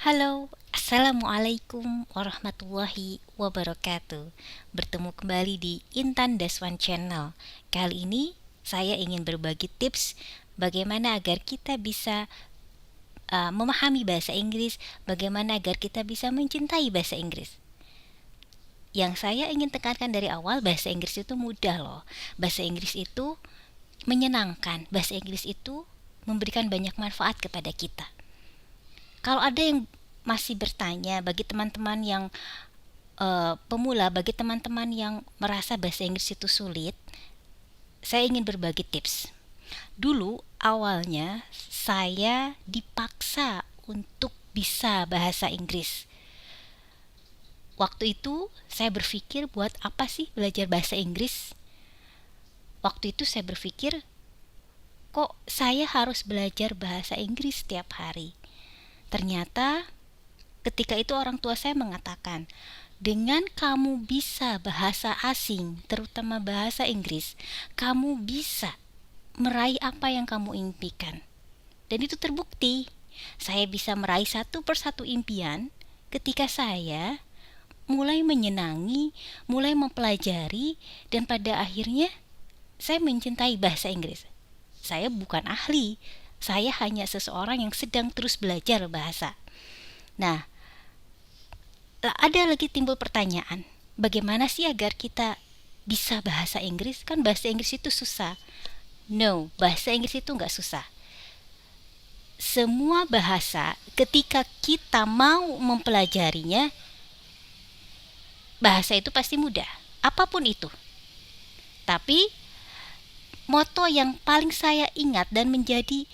Halo, Assalamualaikum warahmatullahi wabarakatuh. Bertemu kembali di Intan Daswan Channel. Kali ini saya ingin berbagi tips bagaimana agar kita bisa memahami bahasa Inggris, bagaimana agar kita bisa mencintai bahasa Inggris. Yang saya ingin tekankan dari awal, bahasa Inggris itu mudah loh. Bahasa Inggris itu menyenangkan. Bahasa Inggris itu memberikan banyak manfaat kepada kita. Kalau ada yang masih bertanya, bagi teman-teman yang pemula, bagi teman-teman yang merasa bahasa Inggris itu sulit, saya ingin berbagi tips. Dulu awalnya saya dipaksa untuk bisa bahasa Inggris. Waktu itu saya berpikir, buat apa sih belajar bahasa Inggris? Waktu itu saya berpikir, kok saya harus belajar bahasa Inggris setiap hari? Ternyata ketika itu orang tua saya mengatakan, dengan kamu bisa bahasa asing, terutama bahasa Inggris, kamu bisa meraih apa yang kamu impikan. Dan itu terbukti. Saya bisa meraih satu persatu impian ketika saya mulai menyenangi, mulai mempelajari, dan pada akhirnya saya mencintai bahasa Inggris. Saya bukan ahli, saya hanya seseorang yang sedang terus belajar bahasa. Nah, ada lagi timbul pertanyaan, bagaimana sih agar kita bisa bahasa Inggris? Kan bahasa Inggris itu susah. No, bahasa Inggris itu nggak susah. Semua bahasa, ketika kita mau mempelajarinya, bahasa itu pasti mudah, apapun itu. Tapi moto yang paling saya ingat dan menjadi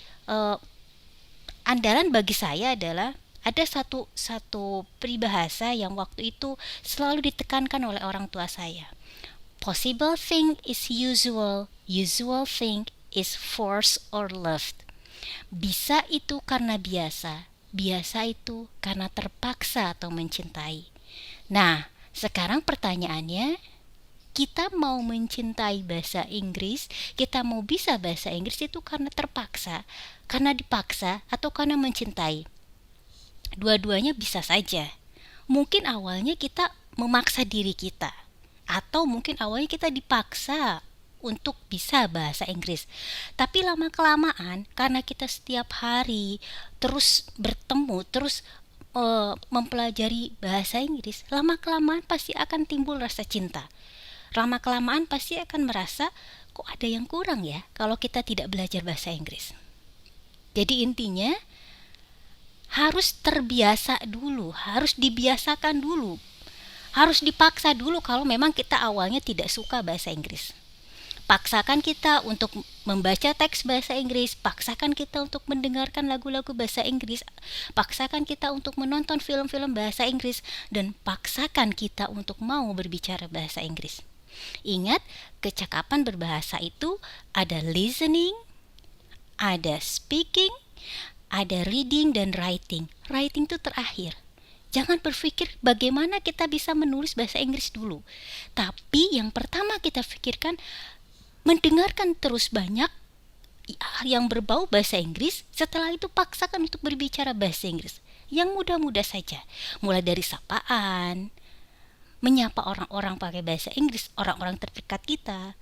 andalan bagi saya adalah, ada satu peribahasa yang waktu itu selalu ditekankan oleh orang tua saya. Possible thing is usual, usual thing is forced or loved. Bisa itu karena biasa, biasa itu karena terpaksa atau mencintai. Nah, sekarang pertanyaannya, kita mau mencintai bahasa Inggris, kita mau bisa bahasa Inggris itu karena terpaksa, karena dipaksa, atau karena mencintai? Dua-duanya bisa saja. Mungkin awalnya kita memaksa diri kita, atau mungkin awalnya kita dipaksa untuk bisa bahasa Inggris. Tapi lama-kelamaan, karena kita setiap hari terus bertemu, terus mempelajari bahasa Inggris, lama-kelamaan pasti akan timbul rasa cinta. Lama-kelamaan pasti akan merasa, kok ada yang kurang ya kalau kita tidak belajar bahasa Inggris. Jadi intinya, harus terbiasa dulu, harus dibiasakan dulu, harus dipaksa dulu kalau memang kita awalnya tidak suka bahasa Inggris. Paksakan kita untuk membaca teks bahasa Inggris, paksakan kita untuk mendengarkan lagu-lagu bahasa Inggris, paksakan kita untuk menonton film-film bahasa Inggris, dan paksakan kita untuk mau berbicara bahasa Inggris. Ingat, kecakapan berbahasa itu ada listening, ada speaking, ada reading, dan writing. Writing itu terakhir. Jangan berpikir bagaimana kita bisa menulis bahasa Inggris dulu. Tapi yang pertama kita pikirkan, mendengarkan terus banyak yang berbau bahasa Inggris. Setelah itu paksakan untuk berbicara bahasa Inggris yang mudah-mudah saja. Mulai dari sapaan, menyapa orang-orang pakai bahasa Inggris, orang-orang terdekat kita.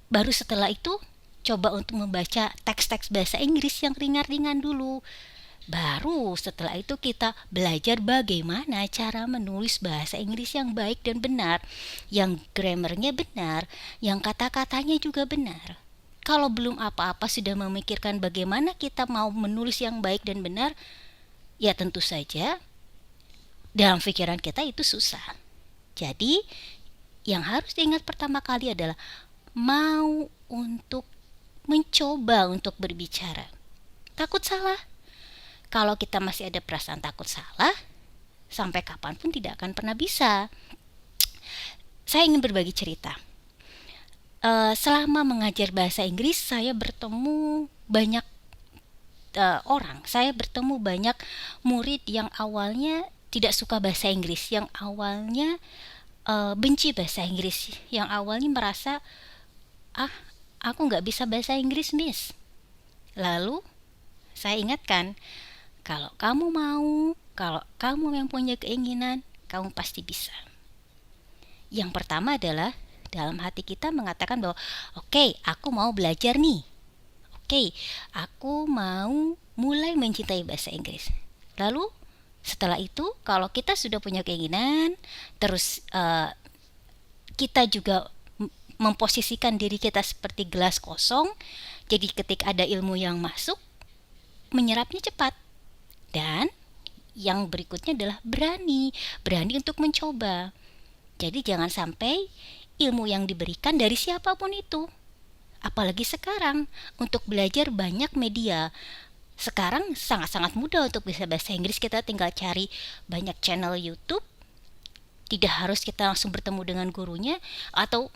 Baru setelah itu, coba untuk membaca teks-teks bahasa Inggris yang ringan-ringan dulu. Baru setelah itu kita belajar bagaimana cara menulis bahasa Inggris yang baik dan benar, yang grammarnya benar, yang kata-katanya juga benar. Kalau belum apa-apa sudah memikirkan bagaimana kita mau menulis yang baik dan benar, ya tentu saja dalam pikiran kita itu susah. Jadi, yang harus diingat pertama kali adalah mau untuk mencoba untuk berbicara. Takut salah. Kalau kita masih ada perasaan takut salah, sampai kapanpun tidak akan pernah bisa. Saya ingin berbagi cerita. Selama mengajar bahasa Inggris, saya bertemu banyak orang. Saya bertemu banyak murid yang awalnya tidak suka bahasa Inggris, yang awalnya benci bahasa Inggris, yang awalnya merasa, aku nggak bisa bahasa Inggris, Miss. Lalu saya ingatkan, Kalau kamu mau, kalau kamu yang punya keinginan, kamu pasti bisa. Yang pertama adalah dalam hati kita mengatakan bahwa oke, aku mau belajar nih. Oke, aku mau mulai mencintai bahasa Inggris. Lalu setelah itu, kalau kita sudah punya keinginan, terus kita juga memposisikan diri kita seperti gelas kosong. Jadi ketika ada ilmu yang masuk, menyerapnya cepat. Dan yang berikutnya adalah berani untuk mencoba. Jadi jangan sampai ilmu yang diberikan dari siapapun itu. Apalagi sekarang, untuk belajar banyak media. Sekarang sangat-sangat mudah untuk bisa bahasa Inggris. Kita tinggal cari banyak channel YouTube. Tidak harus kita langsung bertemu dengan gurunya. Atau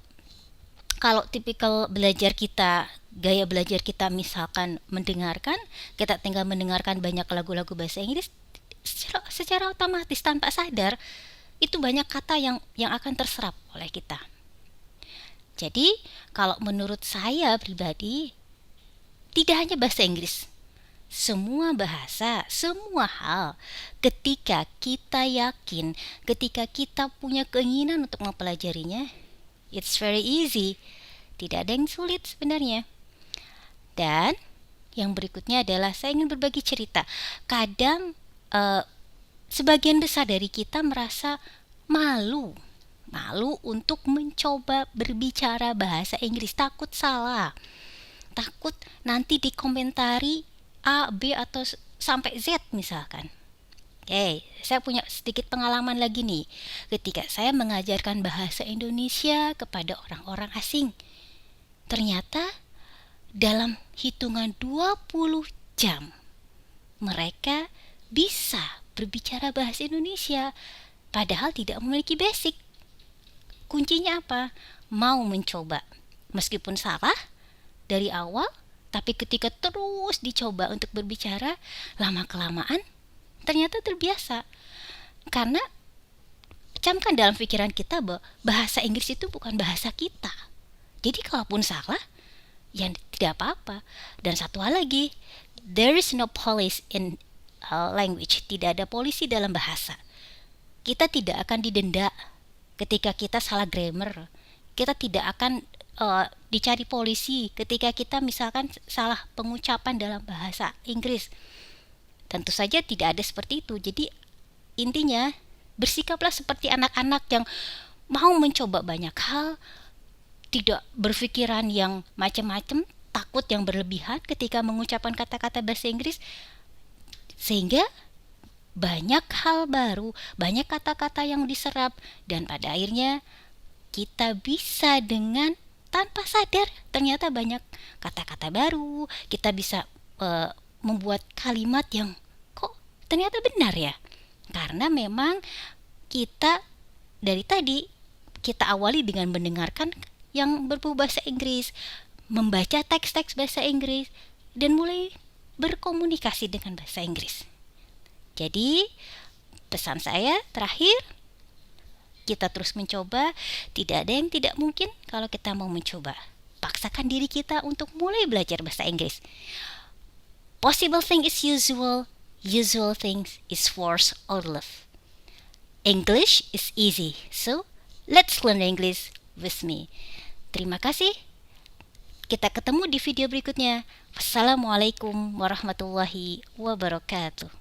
kalau tipikal belajar kita, gaya belajar kita misalkan mendengarkan, kita tinggal mendengarkan banyak lagu-lagu bahasa Inggris, secara otomatis tanpa sadar, itu banyak kata yang akan terserap oleh kita. Jadi, kalau menurut saya pribadi, tidak hanya bahasa Inggris, semua bahasa, semua hal, ketika kita yakin, ketika kita punya keinginan untuk mempelajarinya, it's very easy. Tidak ada yang sulit sebenarnya. Dan yang berikutnya adalah saya ingin berbagi cerita. Kadang sebagian besar dari kita merasa malu untuk mencoba berbicara bahasa Inggris, takut salah, takut nanti dikomentari A, B atau sampai Z misalkan. Oke, saya punya sedikit pengalaman lagi nih. Ketika saya mengajarkan bahasa Indonesia kepada orang-orang asing, ternyata dalam hitungan 20 jam mereka bisa berbicara bahasa Indonesia padahal tidak memiliki basic. Kuncinya apa? Mau mencoba. Meskipun salah dari awal, tapi ketika terus dicoba untuk berbicara, lama-kelamaan ternyata terbiasa. Karena camkan dalam pikiran kita bahwa bahasa Inggris itu bukan bahasa kita. Jadi kalaupun salah, ya tidak apa-apa. Dan satu hal lagi, there is no police in language. Tidak ada polisi dalam bahasa. Kita tidak akan didenda ketika kita salah grammar. Kita tidak akan dicari polisi ketika kita misalkan salah pengucapan dalam bahasa Inggris. Tentu saja tidak ada seperti itu. Jadi intinya bersikaplah seperti anak-anak yang mau mencoba banyak hal, tidak berpikiran yang macam-macam, takut yang berlebihan ketika mengucapkan kata-kata bahasa Inggris, sehingga banyak hal baru, banyak kata-kata yang diserap, dan pada akhirnya kita bisa dengan tanpa sadar ternyata banyak kata-kata baru. Kita bisa membuat kalimat yang kok ternyata benar ya, karena memang kita dari tadi kita awali dengan mendengarkan yang berbau bahasa Inggris, membaca teks-teks bahasa Inggris, dan mulai berkomunikasi dengan bahasa Inggris. Jadi pesan saya terakhir, kita terus mencoba. Tidak ada yang tidak mungkin kalau kita mau mencoba. Paksakan diri kita untuk mulai belajar bahasa Inggris. Possible thing is usual, usual things is force or love. English is easy, so let's learn English with me. Terima kasih. Kita ketemu di video berikutnya. Wassalamualaikum warahmatullahi wabarakatuh.